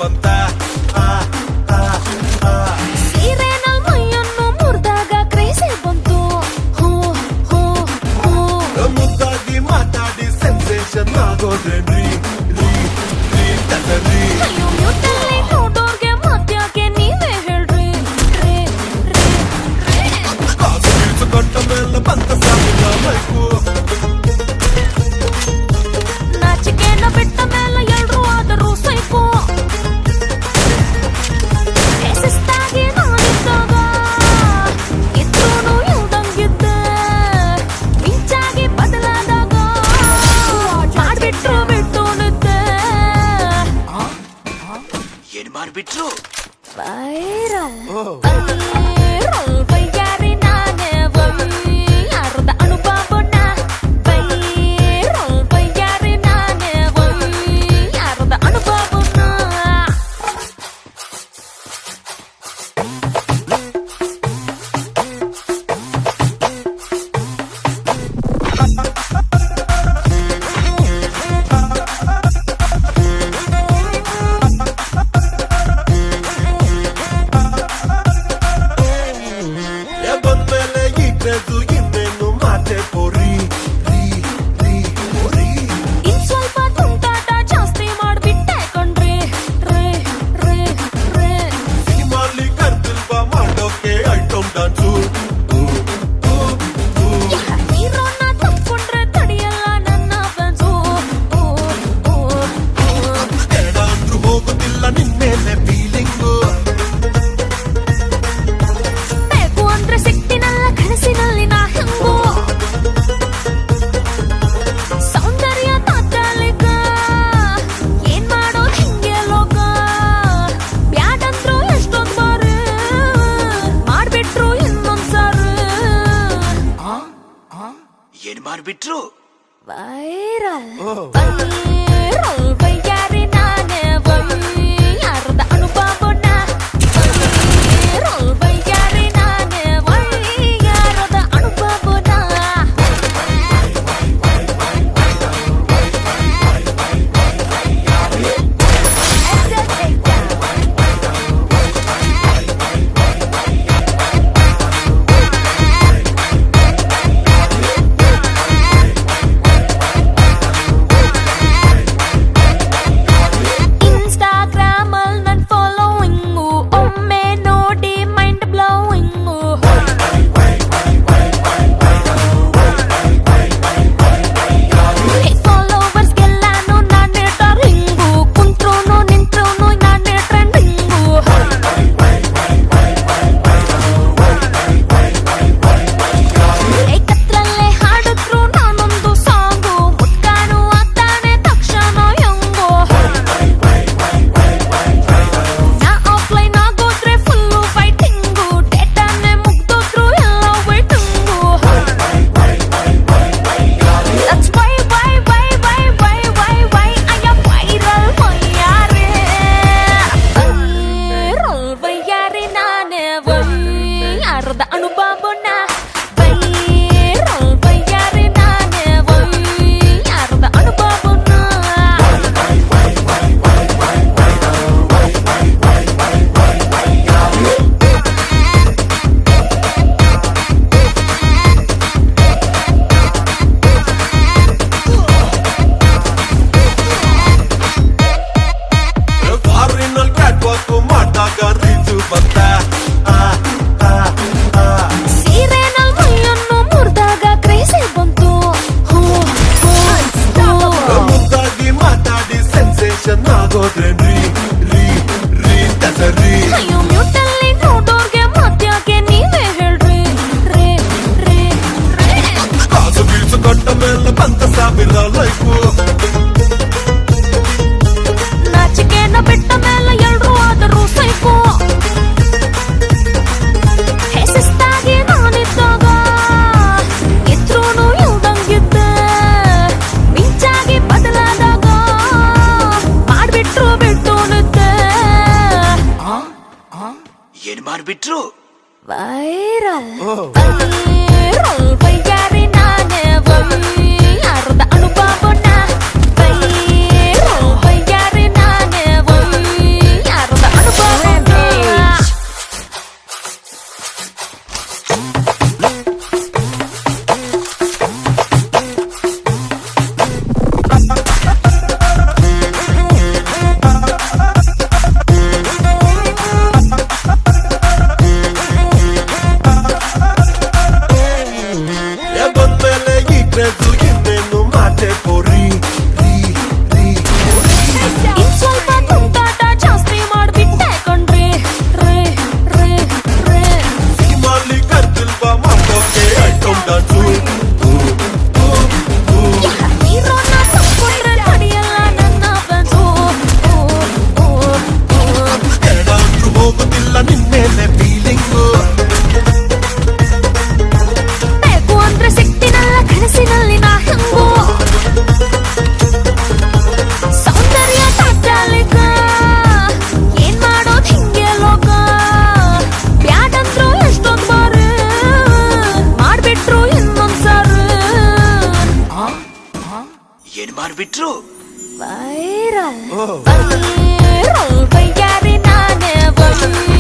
ಬಂತ ಸೀರೆನಲ್ ಮೈಯನ್ನು ಮುರಿದಾಗ ಕ್ರೇಜಿ ಬಂತು. ಮುದ್ದಾಗಿ ಮಾತಾಡಿ ಸೆನ್ಸೇಷನ್ ಆಗೋದೇನ್ರಿ ಅಯ್ಯೋ ಮ್ಯೂಟಲ್ಲಿ ನೋಡೋರ್ಗೆ ಮತ್ಯಾಕೆ ನೀವೇ ಹೇಳ್ರಿ. ಕಾಸು ಬೀಳ್ಸಿಕೊಂಡ ಮೇಲೆ ಬಂತ ಸಾವಿರ ಲೈಫು. ನಾಚಿಕೆನ ಬಿಟ್ಟ ಮೇಲೆ ಎಲ್ರೂ ಆದರೂ ಸೈಕೋ. ಶಿಸ್ತಾಗಿ ನಾನಿದ್ದಾಗ ಇದ್ರೂನು ಇಲ್ದಂಗಿದ್ದೆ. ಮಿಂಚಾಗಿ ಬದಲಾದಾಗ ಮಾಡ್ಬಿಟ್ರು ಬಿಟ್ಟು ನಿದ್ದೆ. ಏನ್ ಮಾಡ್ಬಿಟ್ರು? ವೈರಲ್ ವೈಯಾರಿ ನಾನೇ ಯಾರದ ಅನುಭವನ. ವೈರಲ್ ವೈಯಾರಿ ನಾನೇ ಯಾರದ ಅನುಭವನ. ಬಂದ್ಮೇಲೆ ಈ ಕ್ರೇಜು ಇನ್ನೇನು ಮಾತೆ ಪೋರಿ. ಇನ್ ಸ್ವಲ್ಪ ತುಂಟಾಟ ಜಾಸ್ತಿ ಮಾಡ್ಬಿಟ್ಟೆ ಕಣ್ರಿ. ಸಿನಿಮಾಲಿ ಕರ್ದಿಲ್ವಾ ಮಾಡೋಕೆ ಐಟಮ್ ಡಾನ್ಸು. ಹೀರೋನ ತಪ್ಕೊಂಡ್ರೆ ತಡಿಯಲ್ಲ ನನ್ನ ಫ್ಯಾನ್ಸು. ಬೇಡ ಅಂದ್ರೂ ಹೋಗುದಿಲ್ಲ ನಿನ್ಮೇಲೆ ಫೀಲಿಂಗು. ಬೇಕು ಅಂದ್ರೆ ಸಿಟ್ಟಿನಲ್ಲ ಕನಸಿನಲ್ಲಿ ನಾ ಹೆಂಗೋ. ಸೌಂದರ್ಯ ತಾತ್ಕಾಲಿಕ, ಏನ್ ಮಾಡೋದ್ ಹಿಂಗೆ ಲೋಕ. ಬ್ಯಾಡಂದ್ರು ಎಷ್ಟೊಂದ್ ಬಾರಿ ಮಾಡ್ಬಿಟ್ರು ಇನ್ನೊಂದ್ಸಾರಿ. ಏನ್ ಮಾಡ್ಬಿಟ್ರು? ವೈರಲ್ ವೈಯಾರಿ ನಾನೇ ಯಾರದ ಅನುಭವನ. ವೈರಲ್ ವೈಯಾರಿ ನಾನೇ ಯಾರದ ಅನುಭವನ. ಇನ್ಸ್ಟಾಗ್ರಾಮ್ ಅಲ್ಲಿ ನನ್ ಫಾಲೋವಿಂಗು ಒಮ್ಮೆ ನೋಡಿ ಮೈಂಡ್ ಬ್ಲೋವಿಂಗು. ಫಾಲೋವರ್ಸ್ಗೆಲ್ಲಾನು ನಾನೇ ಡಾರ್ಲಿಂಗು. ಕುಂತ್ರುನು ನಿಂತ್ರುನು ನಾನೇ ಟ್ರೆಂಡಿಂಗು. ಏಕತ್ರಲ್ಲೇ ಹಾಡಿದ್ರು ನಾನೊಂದು ಸಾಂಗು. ಮುಟ್ಕಾನು ಆಗ್ತಾನೆ ತಕ್ಷಣ ಹೆಂಗೋ. ನಾ ಆಫ್ಲೈನ್ ಆಗೋದ್ರೆ ಫುಲ್ಲು ಫೈಟಿಂಗು. ಡೇಟಾನೆ ಮುಗ್ದೋದ್ರು ಎಲ್ಲ waiting. That's why I am viral ವೈಯಾರಿ. ವೈರಲ್ ವೈಯಾರಿ ನಾನೇ ಯಾರದ ಅನುಭವನ. ವೈರಲ್ ವೈಯಾರಿ ನಾನೇ ಯಾರದ ಅನುಭವನ. ಫಾರಿನಲ್ ಕ್ಯಾಟ್ ವಾಕ್ ಮಾಡಿದಾಗ ರೀಚು ಬಂತ. ಸೀರೆನಲ್ ಮೈಯನ್ನು ಮುರಿದಾಗ ಕ್ರೇಜಿ ಬಂತು. ಮುದ್ದಾಗಿ ಮಾತಾಡಿ ಸೆನ್ಸೇಷನ್ ಆಗೋದೇನ್ರಿ ಅಯ್ಯೋ ಮ್ಯೂಟಲ್ಲಿ ನೋಡೋರ್ಗೆ ಮತ್ಯಾಕೆ ನೀವೇ ಹೇಳ್ರಿ. ಕಾಸು ಬೀಳ್ಸಿಕೊಂಡ ಮೇಲೆ ಬಂತ ಸಾವಿರ ಲೈಫು. ನಾಚಿಕೆನ ಬಿಟ್ಟ ಮೇಲೆ ಎಲ್ರೂ ಆದರೂ ಸೈಕೋ. ಶಿಸ್ತಾಗಿ ನಾನಿದ್ದಾಗ ಇದ್ರೂನು ಇಲ್ದಂಗಿದ್ದೆ. ಮಿಂಚಾಗಿ ಬದಲಾದಾಗ ಮಾಡ್ಬಿಟ್ರು ಬಿಟ್ಟು ನಿದ್ದೆ. ಏನ್ ಮಾಡ್ಬಿಟ್ರು? ವೈರಲ್ ವೈಯಾರಿ ನಾನೇ ಯಾರದ ಅನುಭವನ. ವೈರಲ್ ವೈಯಾರಿ ನಾನೇ viral. Viral, vayari nane viral.